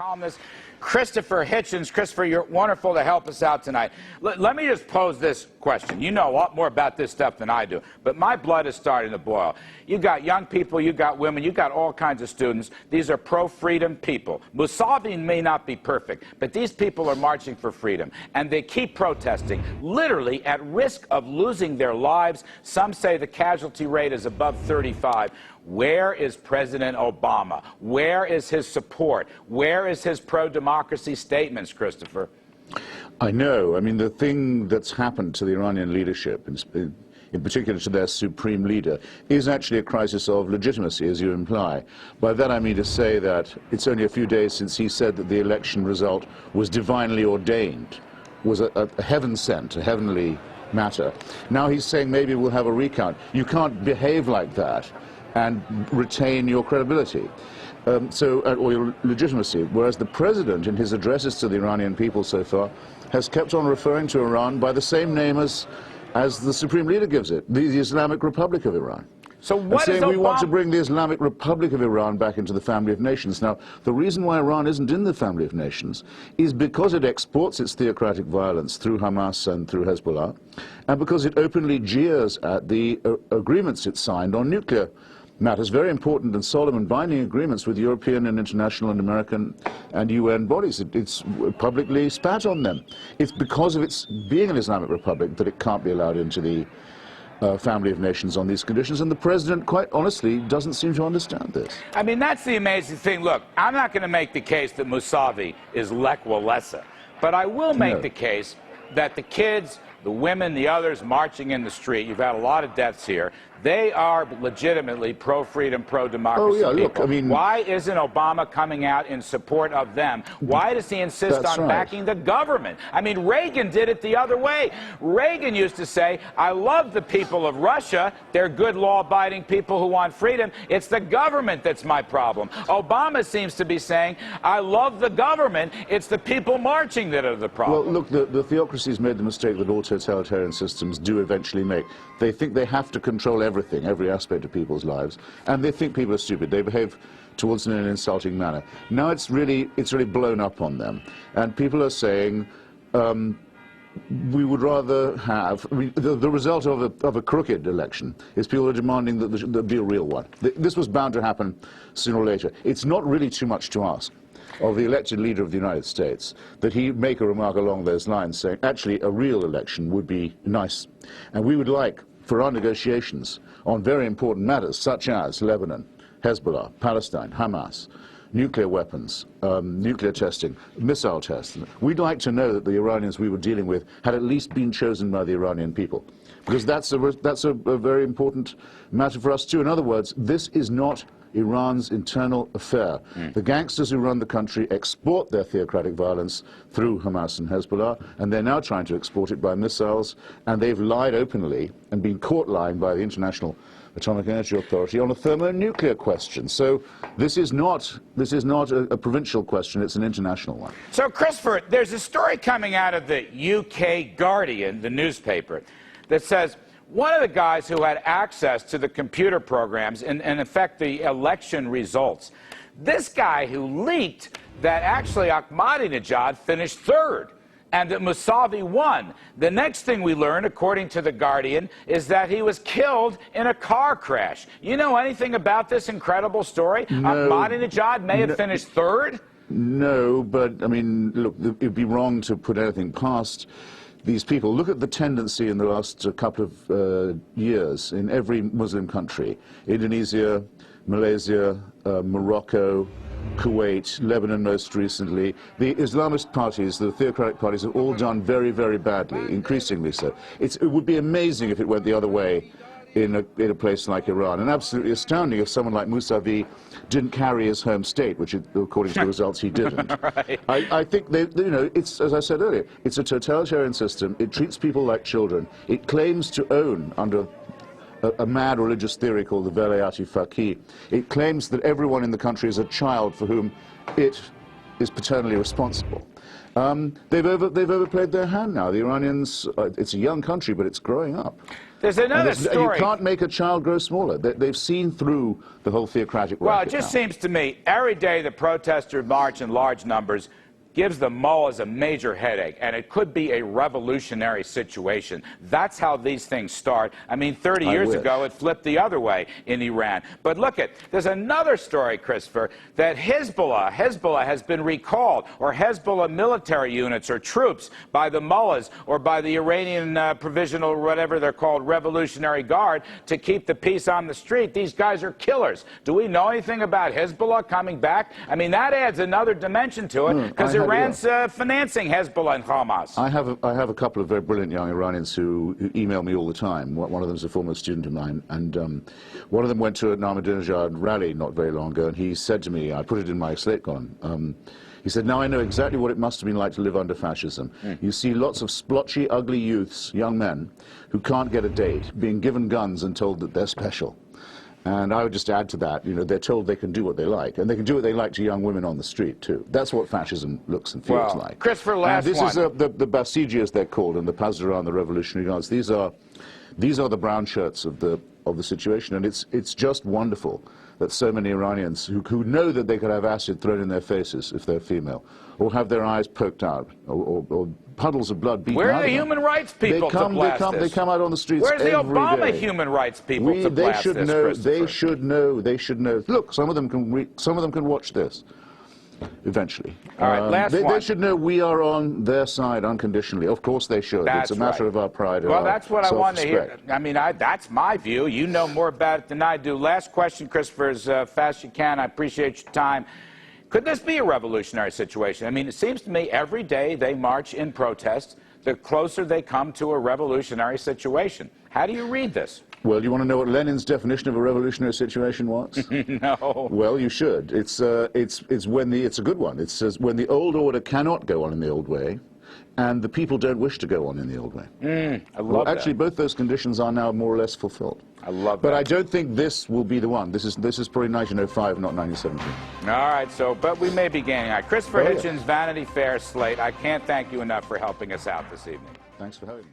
columnist Christopher Hitchens. Christopher, you're wonderful to help us out tonight. Let me just pose this question. You know a lot more about this stuff than I do, but my blood is starting to boil. You got young people, you got women, you got all kinds of students. These are pro-freedom people. Musavi may not be perfect, but these people are marching for freedom, and they keep protesting, literally at risk of losing their lives. Some say the casualty rate is above 35. Where is President Obama? Where is his support? Where is his pro-democracy statements, Christopher? I know. I mean, the thing that's happened to the Iranian leadership, in particular to their supreme leader, is actually a crisis of legitimacy, as you imply. By that I mean to say that it's only a few days since he said that the election result was divinely ordained, was a heaven sent, a heavenly matter. Now he's saying maybe we'll have a recount. You can't behave like that and retain your credibility, or your legitimacy. Whereas the president, in his addresses to the Iranian people so far, has kept on referring to Iran by the same name as the supreme leader gives it, the Islamic Republic of Iran. So what is saying we want to bring the Islamic Republic of Iran back into the family of nations. Now, the reason why Iran isn't in the family of nations is because it exports its theocratic violence through Hamas and through Hezbollah, and because it openly jeers at the agreements it signed on nuclear matters, very important and solemn and binding agreements with European and international and American and UN bodies. It's publicly spat on them. It's because of its being an Islamic Republic that it can't be allowed into the family of nations on these conditions, and the president, quite honestly, doesn't seem to understand this. I mean, that's the amazing thing. Look, I'm not going to make the case that Musavi is Lech Walesa, but I will make the case that the kids, the women, the others marching in the street, you've had a lot of deaths here, they are legitimately pro-freedom, pro-democracy people. Look, I mean, why isn't Obama coming out in support of them? Why does he insist on backing the government? I mean, Reagan did it the other way. Reagan used to say, I love the people of Russia. They're good, law-abiding people who want freedom. It's the government that's my problem. Obama seems to be saying, I love the government. It's the people marching that are the problem. Well, look, the theocracies made the mistake that all totalitarian systems do eventually make. They think they have to control everything, every aspect of people's lives, and they think people are stupid. They behave towards them in an insulting manner. Now it's really blown up on them, and people are saying, we would rather have, I mean, the result of a crooked election is people are demanding that there be a real one. This was bound to happen sooner or later. It's not really too much to ask of the elected leader of the United States that he make a remark along those lines saying, actually, a real election would be nice. And we would like, for our negotiations on very important matters, such as Lebanon, Hezbollah, Palestine, Hamas, nuclear weapons, nuclear testing, missile tests, we'd like to know that the Iranians we were dealing with had at least been chosen by the Iranian people. Because that's a very important matter for us too. In other words, this is not Iran's internal affair. The gangsters who run the country export their theocratic violence through Hamas and Hezbollah, and they're now trying to export it by missiles, and they've lied openly and been caught lying by the International Atomic Energy Authority on a thermonuclear question. So this is not a provincial question, it's an international one. So, Christopher, there's a story coming out of the UK Guardian, the newspaper, that says one of the guys who had access to the computer programs and in effect the election results, this guy who leaked that actually Ahmadinejad finished third and that Musavi won. The next thing we learn, according to the Guardian, is that he was killed in a car crash. You know anything about this incredible story? No, Ahmadinejad may have finished third? No, but I mean, look, it'd be wrong to put anything past these people. Look at the tendency in the last couple of years in every Muslim country, Indonesia, Malaysia, Morocco, Kuwait, Lebanon most recently. The Islamist parties, the theocratic parties, have all done very, very badly, increasingly so. It would be amazing if it went the other way in a place like Iran, and absolutely astounding if someone like Musavi didn't carry his home state, which, according to the results, he didn't. Right. I think it's, as I said earlier, it's a totalitarian system. It treats people like children. It claims to own, under a mad religious theory called the Velayat-i Faqih, it claims that everyone in the country is a child for whom it is paternally responsible. They've overplayed their hand now. The Iranians, it's a young country, but it's growing up. There's another story. You can't make a child grow smaller. They've seen through the whole theocratic racket. Well, it just seems to me, every day the protesters march in large numbers gives the mullahs a major headache, and it could be a revolutionary situation. That's how these things start. I mean, 30 years ago, it flipped the other way in Iran. But look there's another story, Christopher, that Hezbollah has been recalled, or Hezbollah military units or troops by the mullahs or by the Iranian provisional, whatever they're called, Revolutionary Guard, to keep the peace on the street. These guys are killers. Do we know anything about Hezbollah coming back? I mean, that adds another dimension to it, because Iran's financing Hezbollah and Hamas. I have a couple of very brilliant young Iranians who email me all the time. One of them is a former student of mine, and one of them went to an Ahmadinejad rally not very long ago, and he said to me, I put it in my Slate column, he said, now I know exactly what it must have been like to live under fascism. You see lots of splotchy, ugly youths, young men, who can't get a date, being given guns and told that they're special. And I would just add to that, you know, they're told they can do what they like, and they can do what they like to young women on the street, too. That's what fascism looks and feels like. Christopher, last one. This is the Basiji, as they're called, and the Pasdaran, the Revolutionary Guards. These are the brown shirts of the situation, and it's just wonderful that so many Iranians who know that they could have acid thrown in their faces if they're female, or have their eyes poked out, or puddles of blood beaten out of them. Where are the human rights people to blast this? They come out on the streets Where's the every Obama day. human rights people to blast this, They should know. They should know. Look, some of them can watch this eventually. All right, last one. They should know we are on their side unconditionally. Of course they should. That's it's a matter of our pride. Well, our that's what I want to hear. self-respect. I mean, that's my view. You know more about it than I do. Last question, Christopher, as fast as you can. I appreciate your time. Could this be a revolutionary situation? I mean, it seems to me every day they march in protest, the closer they come to a revolutionary situation. How do you read this? Well, you want to know what Lenin's definition of a revolutionary situation was? No. Well, you should. It's a good one. It says when the old order cannot go on in the old way, and the people don't wish to go on in the old way. I love that. Actually, both those conditions are now more or less fulfilled. I love that. But I don't think this will be the one. This is probably 1905, not 1917. All right, but we may be gaining on. Christopher Hitchens, Vanity Fair, Slate. I can't thank you enough for helping us out this evening. Thanks for having me.